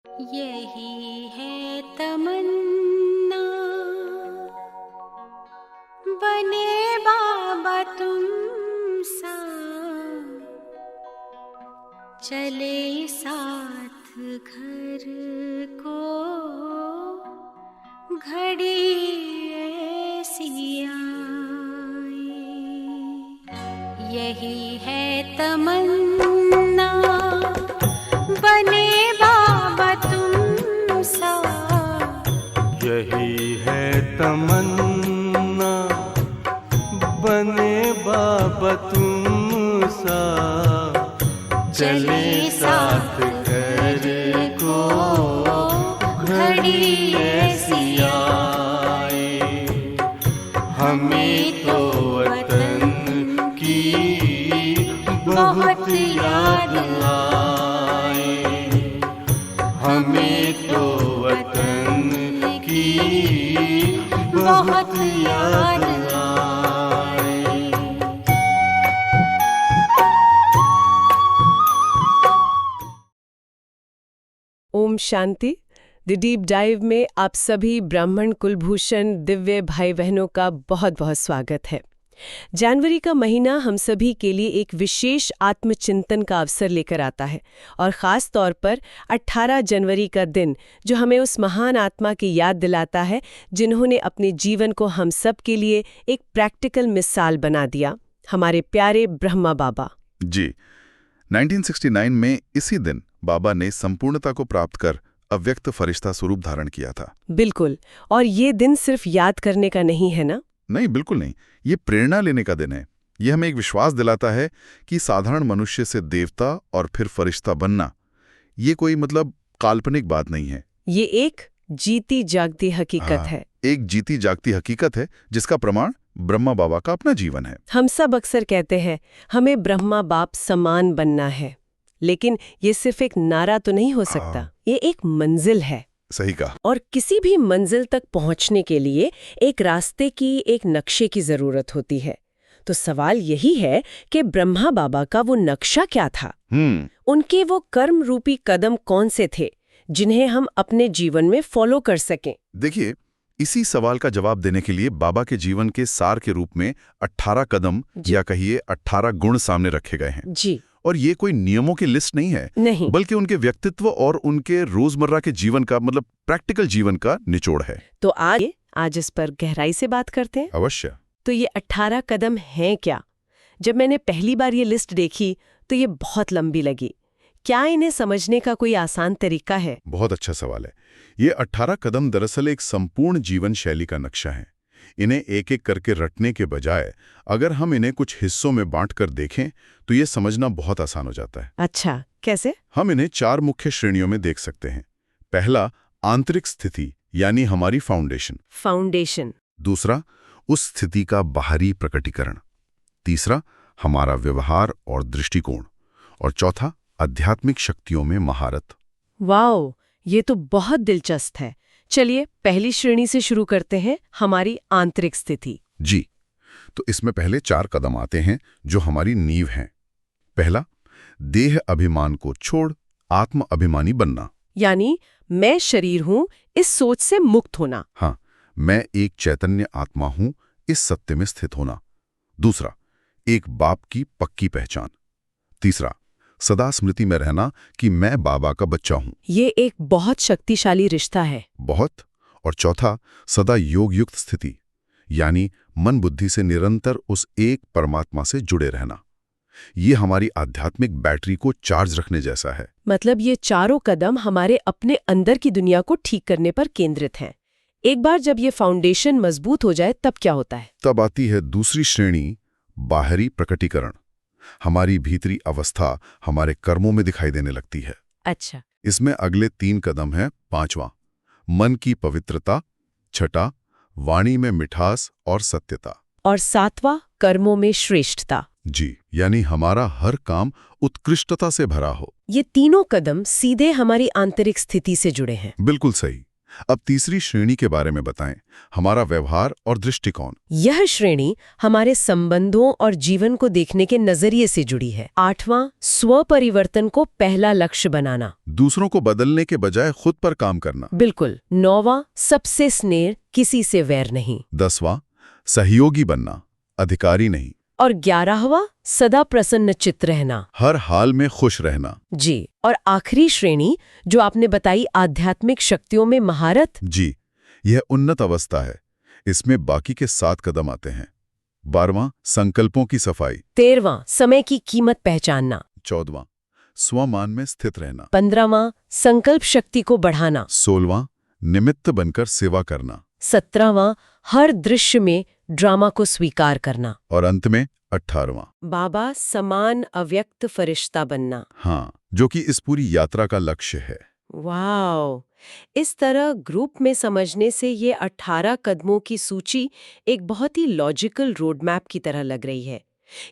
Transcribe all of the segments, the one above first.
यही है तमन्ना, बने बाबा तुम सा, चले साथ घर को, घड़ी ऐसी आए। यही है तमन्ना, बने बाबा तुम सा, यही है तमन्ना, बने बाबा तुम सा, चले साथ घर को, घड़ी ऐसी आए। हमें तो वतन की बहुत याद आए, हमें तो वतन की बहुत याद आए। Om Shanti. The deep dive में आप सभी ब्राह्मण कुलभूषण दिव्य भाई बहनों का बहुत बहुत स्वागत है। जनवरी का महीना हम सभी के लिए एक विशेष आत्मचिंतन का अवसर लेकर आता है, और ख़ास तौर पर 18 जनवरी का दिन जो हमें उस महान आत्मा की याद दिलाता है जिन्होंने अपने जीवन को हम सब के लिए एक प्रैक्टिकल मिसाल बना दिया, हमारे प्यारे ब्रह्मा बाबा जी। 1969 में इसी दिन बाबा ने संपूर्णता को प्राप्त कर अव्यक्त फरिश्ता स्वरूप धारण किया था। बिल्कुल। और ये दिन सिर्फ याद करने का नहीं है ना? नहीं, बिल्कुल नहीं। ये प्रेरणा लेने का दिन है। ये हमें एक विश्वास दिलाता है कि साधारण मनुष्य से देवता और फिर फरिश्ता बनना, ये कोई काल्पनिक बात नहीं है। ये एक जीती जागती हकीकत है। एक जीती जागती हकीकत है जिसका प्रमाण ब्रह्मा बाबा का अपना जीवन है। हम सब अक्सर कहते हैं हमें ब्रह्मा बाप समान बनना है, लेकिन ये सिर्फ एक नारा तो नहीं हो सकता। ये एक मंजिल है। सही कहा। और किसी भी मंजिल तक पहुंचने के लिए एक रास्ते की, एक नक्शे की जरूरत होती है। तो सवाल यही है कि ब्रह्मा बाबा का वो नक्शा क्या था? उनके वो कर्म रूपी कदम कौन से थे जिन्हें हम अपने जीवन में फॉलो कर सकें? देखिए, इसी सवाल का जवाब देने के लिए बाबा के जीवन के सार के रूप में 18 कदम या कहिए 18 गुण सामने रखे गए हैं। जी। और ये कोई नियमों की लिस्ट नहीं है, नहीं, बल्कि उनके व्यक्तित्व और उनके रोजमर्रा के जीवन का प्रैक्टिकल जीवन का निचोड़ है। तो आज इस पर गहराई से बात करते हैं। अवश्य। तो ये 18 कदम हैं क्या? जब मैंने पहली बार ये लिस्ट देखी तो ये बहुत लंबी लगी। क्या इन्हें समझने का कोई आसान तरीका है? बहुत अच्छा सवाल है। ये 18 कदम दरअसल एक संपूर्ण जीवन शैली का नक्शा है। इन्हें एक एक करके रटने के बजाय अगर हम इन्हें कुछ हिस्सों में बांटकर देखें तो ये समझना बहुत आसान हो जाता है। अच्छा, कैसे? हम इन्हें 4 मुख्य श्रेणियों में देख सकते हैं। पहला, आंतरिक स्थिति यानी हमारी फाउंडेशन। दूसरा, उस स्थिति का बाहरी प्रकटीकरण। तीसरा, हमारा व्यवहार और दृष्टिकोण। और चौथा, आध्यात्मिक शक्तियों में महारत। वाओ, ये तो बहुत दिलचस्प है। चलिए पहली श्रेणी से शुरू करते हैं, हमारी आंतरिक स्थिति। जी, तो इसमें पहले 4 कदम आते हैं जो हमारी नींव हैं। पहला, देह अभिमान को छोड़ आत्म अभिमानी बनना। यानी मैं शरीर हूं, इस सोच से मुक्त होना। हाँ, मैं एक चैतन्य आत्मा हूं, इस सत्य में स्थित होना। दूसरा, एक बाप की पक्की पहचान। तीसरा, सदा स्मृति में रहना कि मैं बाबा का बच्चा हूं। ये एक बहुत शक्तिशाली रिश्ता है। बहुत। और चौथा, सदा योग युक्त स्थिति, यानी मन बुद्धि से निरंतर उस एक परमात्मा से जुड़े रहना। ये हमारी आध्यात्मिक बैटरी को चार्ज रखने जैसा है। मतलब ये चारों कदम हमारे अपने अंदर की दुनिया को ठीक करने पर केंद्रित हैं। एक बार जब ये फाउंडेशन मजबूत हो जाए तब क्या होता है? तब आती है दूसरी श्रेणी, बाहरी प्रकटीकरण। हमारी भीतरी अवस्था हमारे कर्मों में दिखाई देने लगती है। अच्छा। इसमें अगले 3 कदम है। पांचवा, मन की पवित्रता। छठा, वाणी में मिठास और सत्यता। और सातवां, कर्मों में श्रेष्ठता। जी, यानी हमारा हर काम उत्कृष्टता से भरा हो। ये तीनों कदम सीधे हमारी आंतरिक स्थिति से जुड़े हैं। बिल्कुल सही। अब तीसरी श्रेणी के बारे में बताएं, हमारा व्यवहार और दृष्टिकोण। यह श्रेणी हमारे संबंधों और जीवन को देखने के नजरिए से जुड़ी है। 8वां, स्व परिवर्तन को पहला लक्ष्य बनाना। दूसरों को बदलने के बजाय खुद पर काम करना। बिल्कुल। 9वां, सबसे स्नेह, किसी से वैर नहीं। 10वां, सहयोगी बनना, अधिकारी नहीं। और 11वां, सदा प्रसन्न चित्त रहना, हर हाल में खुश रहना। जी। और आखिरी श्रेणी जो आपने बताई, आध्यात्मिक शक्तियों में महारत। जी, यह उन्नत अवस्था है। इसमें बाकी के 7 कदम आते हैं। 12वां, संकल्पों की सफाई। 13वां, समय की कीमत पहचानना। 14वां, स्वमान में स्थित रहना। 15वां, संकल्प शक्ति को बढ़ाना। 16वां, निमित्त बनकर सेवा करना। 17वां, हर दृश्य में ड्रामा को स्वीकार करना। और अंत में 18वां, बाबा समान अव्यक्त फरिश्ता बनना। हाँ, जो कि इस पूरी यात्रा का लक्ष्य है। वाओ! इस तरह ग्रुप में समझने से ये 18 कदमों की सूची एक बहुत ही लॉजिकल रोड मैप की तरह लग रही है।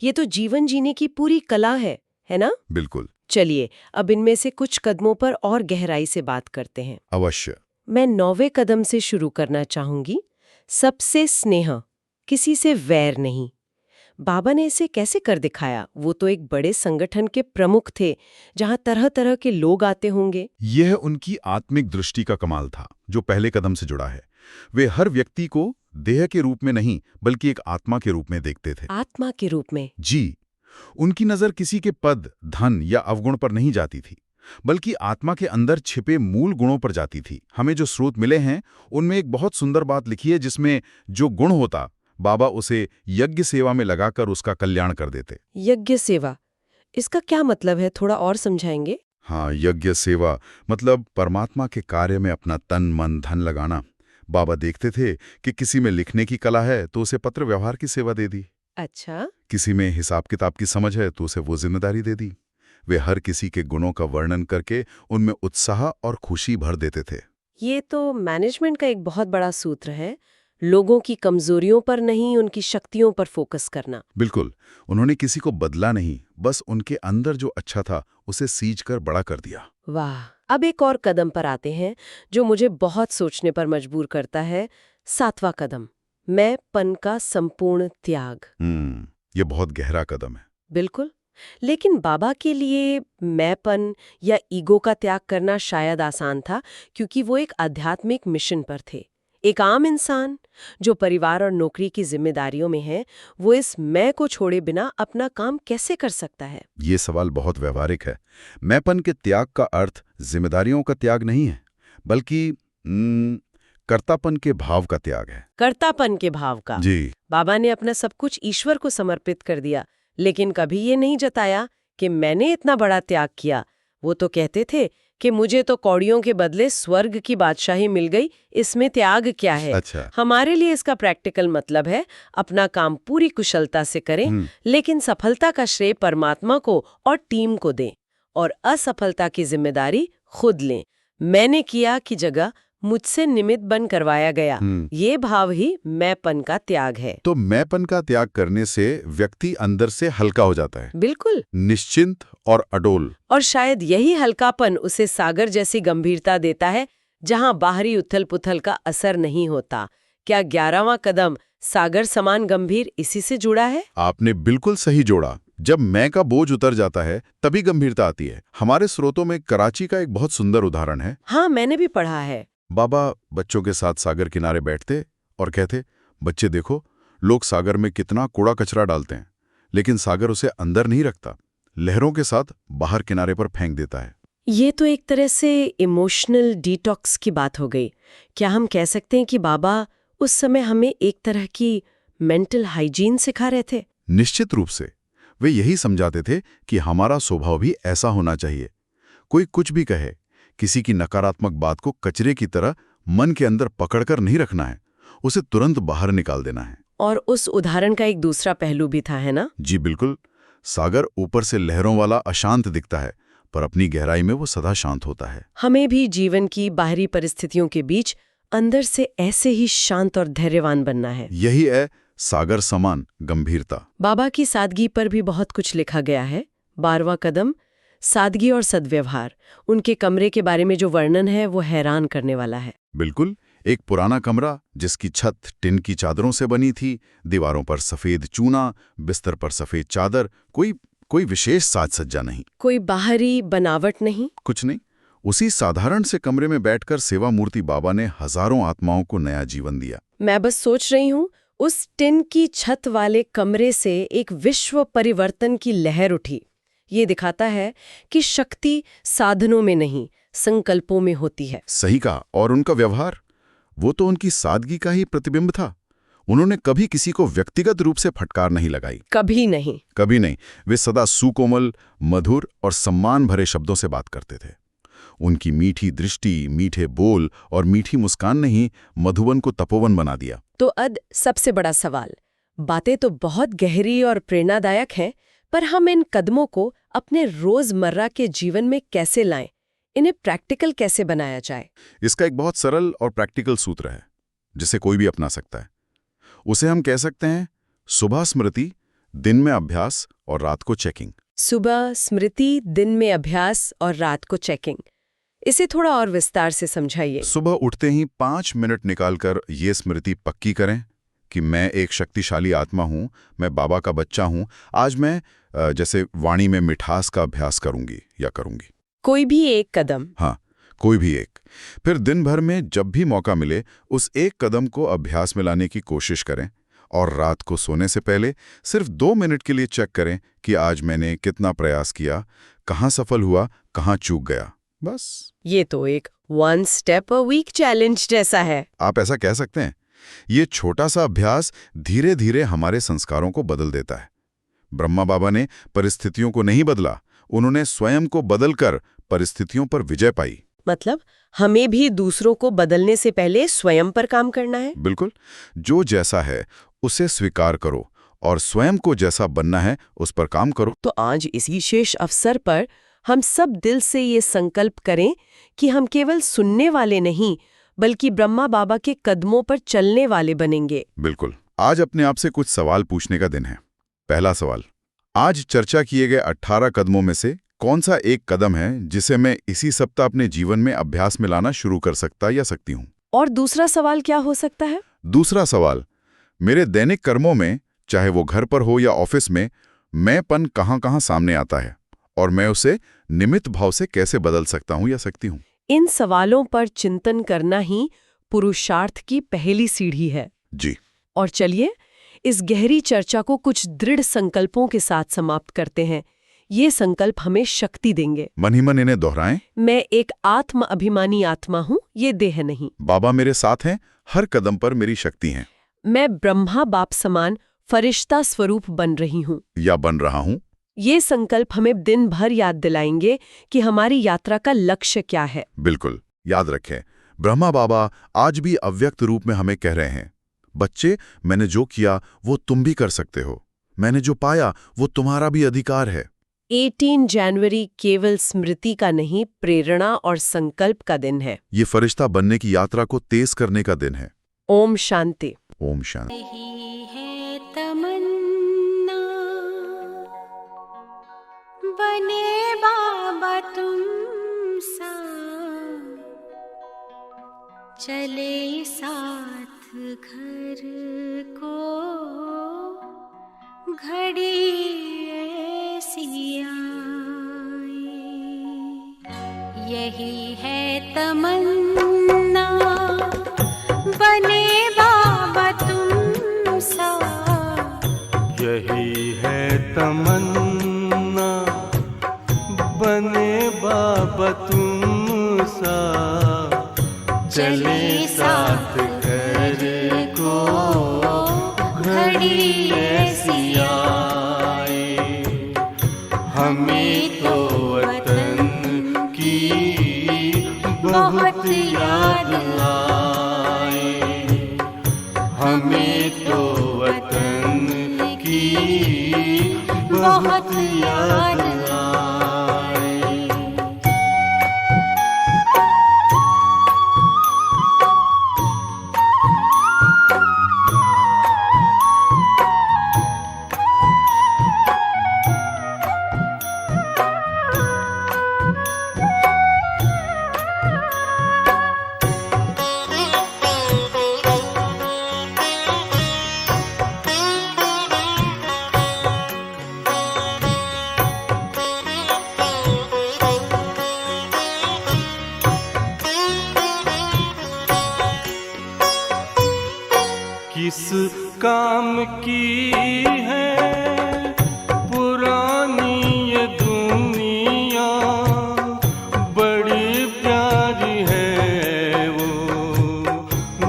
ये तो जीवन जीने की पूरी कला है ना? बिल्कुल। चलिए, अब इनमें से कुछ कदमों पर और गहराई से बात करते हैं। अवश्य। मैं 9वें कदम से शुरू करना चाहूंगी। सबसे स्नेह, किसी से वैर नहीं। बाबा ने इसे कैसे कर दिखाया? वो तो एक बड़े संगठन के प्रमुख थे, जहां तरह तरह के लोग आते होंगे। यह उनकी आत्मिक दृष्टि का कमाल था, जो पहले कदम से जुड़ा है। वे हर व्यक्ति को देह के रूप में नहीं, बल्कि एक आत्मा के रूप में देखते थे। आत्मा के रूप में? जी, उनकी नजर किसी के पद, धन या अवगुण पर नहीं जाती थी, बल्कि आत्मा के अंदर छिपे मूल गुणों पर जाती थी। हमें जो स्रोत मिले हैं, उनमें एक बहुत सुंदर बात लिखी है, जिसमें जो गुण होता, बाबा उसे यज्ञ सेवा में लगाकर उसका कल्याण कर देते। यज्ञ सेवा, इसका क्या मतलब है? थोड़ा और समझाएंगे? हाँ, यज्ञ सेवा मतलब परमात्मा के कार्य में अपना तन मन धन लगाना। बाबा देखते थे कि किसी में लिखने की कला है तो उसे पत्र व्यवहार की सेवा दे दी। अच्छा। किसी में हिसाब किताब की समझ है तो उसे वो जिम्मेदारी दे दी। वे हर किसी के गुणों का वर्णन करके उनमें उत्साह और खुशी भर देते थे। ये तो मैनेजमेंट का एक बहुत बड़ा सूत्र है, लोगों की कमजोरियों पर नहीं, उनकी शक्तियों पर फोकस करना। बिल्कुल। उन्होंने किसी को बदला नहीं, बस उनके अंदर जो अच्छा था उसे सींच कर बड़ा कर दिया। वाह! अब एक और कदम पर आते हैं जो मुझे बहुत सोचने पर मजबूर करता है। 7वां कदम, मैंपन का संपूर्ण त्याग। ये बहुत गहरा कदम है। बिल्कुल। लेकिन बाबा के लिए मैंपन या ईगो का त्याग करना शायद आसान था, क्योंकि वो एक आध्यात्मिक मिशन पर थे। एक आम इंसान जो परिवार और नौकरी की जिम्मेदारियों में है, वो इस मैं को छोड़े बिना अपना काम कैसे कर सकता है? ये सवाल बहुत व्यवहारिक है। मैंपन के त्याग का अर्थ जिम्मेदारियों का त्याग नहीं है, बल्कि कर्तापन के भाव का त्याग है। कर्तापन के भाव का? जी। बाबा ने अपना सब कुछ ईश्वर को समर्पित कर दिया, लेकिन कभी ये नहीं जताया कि मैंने इतना बड़ा त्याग किया। वो तो कहते थे कि मुझे तो कौड़ियों के बदले स्वर्ग की बादशाही मिल गई, इसमें त्याग क्या है? अच्छा। हमारे लिए इसका प्रैक्टिकल मतलब है अपना काम पूरी कुशलता से करें, लेकिन सफलता का श्रेय परमात्मा को और टीम को दें, और असफलता की जिम्मेदारी खुद लें। मैंने किया की जगह मुझसे निमित्त बन करवाया गया, ये भाव ही मैंपन का त्याग है। तो मैंपन का त्याग करने से व्यक्ति अंदर से हल्का हो जाता है। बिल्कुल। निश्चिंत और अडोल। और शायद यही हल्कापन उसे सागर जैसी गंभीरता देता है, जहां बाहरी उथल पुथल का असर नहीं होता। क्या 11वां कदम सागर समान गंभीर इसी से जुड़ा है? आपने बिल्कुल सही जोड़ा। जब मैं का बोझ उतर जाता है तभी गंभीरता आती है। हमारे स्रोतों में कराची का एक बहुत सुंदर उदाहरण है। हाँ, मैंने भी पढ़ा है। बाबा बच्चों के साथ सागर किनारे बैठते और कहते, बच्चे देखो, लोग सागर में कितना कूड़ा कचरा डालते हैं, लेकिन सागर उसे अंदर नहीं रखता, लहरों के साथ बाहर किनारे पर फेंक देता है। ये तो एक तरह से इमोशनल डिटॉक्स की बात हो गई। क्या हम कह सकते हैं कि बाबा उस समय हमें एक तरह की मेंटल हाइजीन सिखा रहे थे? निश्चित रूप से। वे यही समझाते थे कि हमारा स्वभाव भी ऐसा होना चाहिए। कोई कुछ भी कहे, किसी की नकारात्मक बात को कचरे की तरह मन के अंदर पकड़कर नहीं रखना है, उसे तुरंत बाहर निकाल देना है। और उस उदाहरण का एक दूसरा पहलू भी था, है ना? जी बिल्कुल। सागर ऊपर से लहरों वाला अशांत दिखता है, पर अपनी गहराई में वो सदा शांत होता है। हमें भी जीवन की बाहरी परिस्थितियों के बीच अंदर से ऐसे ही शांत और धैर्यवान बनना है। यही है सागर समान गंभीरता। बाबा की सादगी पर भी बहुत कुछ लिखा गया है। 12वां कदम, सादगी और सद्व्यवहार, उनके कमरे के बारे में जो वर्णन है वो हैरान करने वाला है। बिल्कुल, एक पुराना कमरा जिसकी छत टिन की चादरों से बनी थी, दीवारों पर सफेद चूना, बिस्तर पर सफेद चादर, कोई विशेष साज सज्जा नहीं, कोई बाहरी बनावट नहीं। कुछ नहीं। उसी साधारण से कमरे में बैठकर सेवा मूर्ति बाबा ने हजारों आत्माओं को नया जीवन दिया। मैं बस सोच रही हूँ, उस टिन की छत वाले कमरे से एक विश्व परिवर्तन की लहर उठी। ये दिखाता है कि शक्ति साधनों में नहीं, संकल्पों में होती है। सही कहा। और उनका व्यवहार, वो तो उनकी सादगी का ही प्रतिबिंब था। उन्होंने कभी किसी को व्यक्तिगत रूप से फटकार नहीं लगाई, कभी नहीं। कभी नहीं। वे सदा सुकोमल, मधुर और सम्मान भरे शब्दों से बात करते थे। उनकी मीठी दृष्टि, मीठे बोल और मीठी मुस्कान ने ही मधुबन को तपोवन बना दिया। तो अब सबसे बड़ा सवाल, बातें तो बहुत गहरी और प्रेरणादायक हैं, पर हम इन कदमों को अपने रोजमर्रा के जीवन में कैसे लाएं? इन्हें प्रैक्टिकल कैसे बनाया जाए? इसका एक बहुत सरल और प्रैक्टिकल सूत्र है जिसे कोई भी अपना सकता है। उसे हम कह सकते हैं सुबह स्मृति, दिन में अभ्यास और रात को चेकिंग। सुबह स्मृति, दिन में अभ्यास और रात को चेकिंग। इसे थोड़ा और विस्तार से समझाइए। सुबह उठते ही 5 मिनट निकालकर ये स्मृति पक्की करें कि मैं एक शक्तिशाली आत्मा हूं, मैं बाबा का बच्चा हूं। आज मैं जैसे वाणी में मिठास का अभ्यास करूंगी या करूंगी। कोई भी एक कदम। हाँ, कोई भी एक। फिर दिन भर में जब भी मौका मिले उस एक कदम को अभ्यास में लाने की कोशिश करें। और रात को सोने से पहले सिर्फ 2 मिनट के लिए चेक करें कि आज मैंने कितना प्रयास किया, कहाँ सफल हुआ, कहाँ चूक गया। बस। ये तो एक 1 स्टेप अ वीक चैलेंज जैसा है। आप ऐसा कह सकते हैं। ये छोटा सा अभ्यास धीरे धीरे हमारे संस्कारों को बदल देता है। ब्रह्मा बाबा ने परिस्थितियों को नहीं बदला, उन्होंने स्वयं को बदलकर परिस्थितियों पर विजय पाई। मतलब हमें भी दूसरों को बदलने से पहले स्वयं पर काम करना है। बिल्कुल। जो जैसा है उसे स्वीकार करो और स्वयं को जैसा बनना है उस पर काम करो। तो आज इसी विशेष अवसर पर हम सब दिल से ये संकल्प करें कि हम केवल सुनने वाले नहीं, बल्कि ब्रह्मा बाबा के कदमों पर चलने वाले बनेंगे। बिल्कुल। आज अपने आप से कुछ सवाल पूछने का दिन है। पहला सवाल, आज चर्चा किए गए 18 कदमों में से कौन सा एक कदम है जिसे मैं इसी सप्ताह अपने जीवन में अभ्यास में लाना शुरू कर सकता या सकती हूँ? और दूसरा सवाल क्या हो सकता है? दूसरा सवाल, मेरे दैनिक कर्मों में, चाहे वो घर पर हो या ऑफिस में, मैंपन कहाँ-कहाँ सामने आता है और मैं उसे निमित्त भाव से कैसे बदल सकता हूँ या सकती हूँ? इन सवालों पर चिंतन करना ही पुरुषार्थ की पहली सीढ़ी है। जी। और चलिए इस गहरी चर्चा को कुछ दृढ़ संकल्पों के साथ समाप्त करते हैं। ये संकल्प हमें शक्ति देंगे। मन ही मन इन्हें दोहराएं। मैं एक आत्म अभिमानी आत्मा हूँ, ये देह नहीं। बाबा मेरे साथ हैं, हर कदम पर मेरी शक्ति है। मैं ब्रह्मा बाप समान फरिश्ता स्वरूप बन रही हूँ या बन रहा हूँ। ये संकल्प हमें दिन भर याद दिलाएंगे कि हमारी यात्रा का लक्ष्य क्या है। बिल्कुल। याद रखें, ब्रह्मा बाबा आज भी अव्यक्त रूप में हमें कह रहे हैं, बच्चे, मैंने जो किया वो तुम भी कर सकते हो। मैंने जो पाया वो तुम्हारा भी अधिकार है। 18 जनवरी केवल स्मृति का नहीं, प्रेरणा और संकल्प का दिन है। ये फरिश्ता बनने की यात्रा को तेज करने का दिन है। ओम शांति। ओम शांति। यही है तमन्ना, बने बाबा तुम सा, चले साथ घर को, घड़ी ऐसी आए। यही है तमन्ना, बने बाबा तुम सा, यही है तमन्ना, बने बाबा तुम सा, चले साथ घर को, घड़ी ऐसी आए। हमें तो वतन की बहुत याद आए। हमें तो वतन की बहुत याद आए। की है पुरानी ये दुनिया, बड़ी प्यारी है वो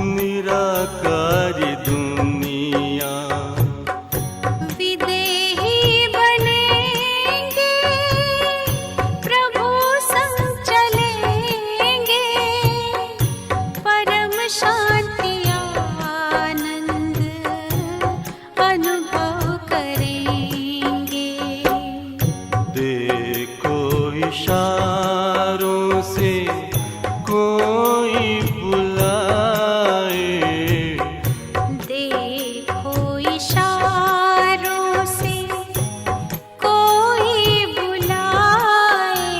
निराकारी दुनिया। विदेही बनेंगे प्रभु संग चलेंगे, परम शांति आनंद अनुभव करेंगे। देखो इशारों से कोई बुलाए, देखो इशारों से कोई बुलाए,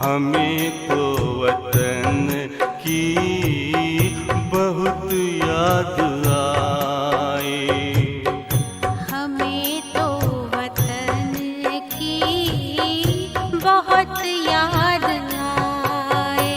हमें तो वतन की बहुत याद आए। हमें तो वतन की बहुत याद आए।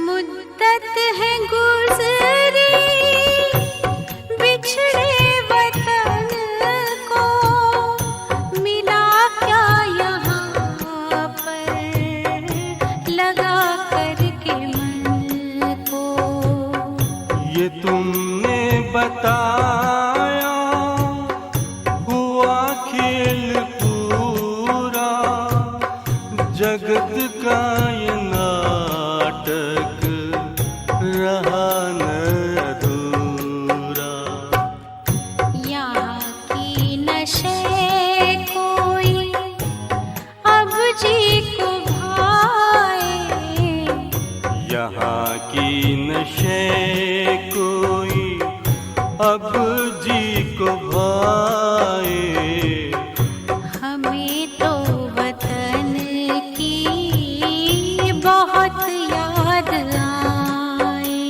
मुद्दत है गुज़री बिछड़े वतन को, मिला क्या यहाँ पर लगा करके मन को। ये तुमने बताया हुआ खेल पूरा, जगत का ये नाटक रहा न अधूरा। यहाँ की नशे कोई अब जी को भाए, यहाँ की नशे कोई अब जी को भाए। हमें तो वतन की बहुत याद आए।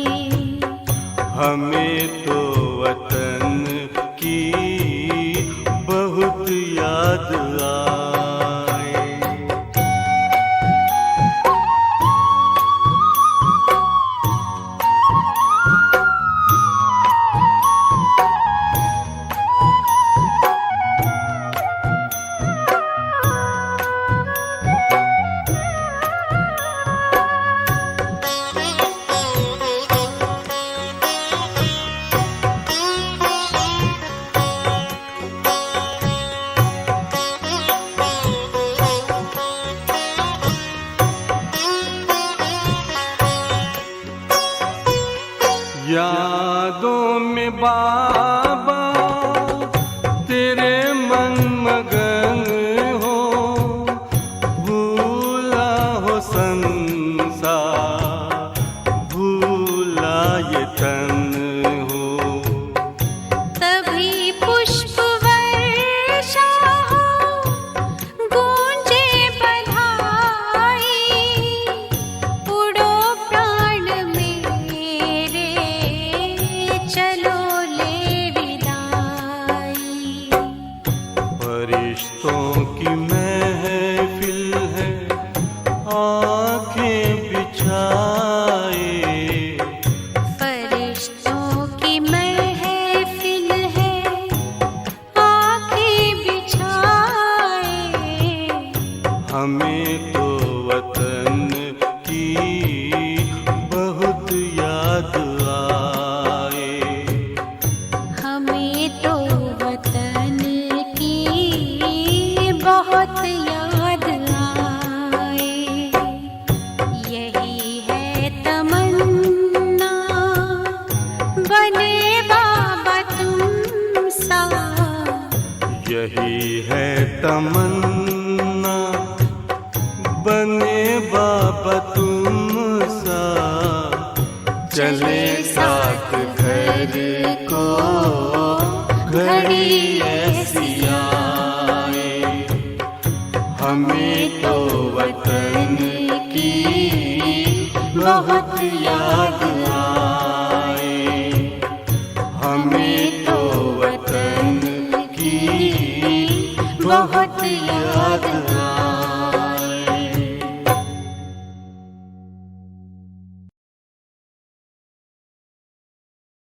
हमें तो वतन की बहुत याद आए। यादों में बाबा तेरे मन मगन हो, भूला हो संसार, भूला ये तन हो। तभी पुष्प वर्षा हो, गूंजे बधाई, उड़ो प्राण मेरे, चलो ले विदाई। फरिश्तों की महफिल है आंखें बिछाए, फरिश्तों की महफिल है आंखें बिछाए। हमें तो वतन की बहुत याद आए। हमें तो वतन की बहुत याद आए। यही है तमन्ना, बने बाबा तुम सा। यही है तमन्ना, बने बाबा तुम सा। चले साथ घर को घड़ी ऐसी हमें तो वतन की बहुत याद आए, हमें तो वतन की बहुत याद आए।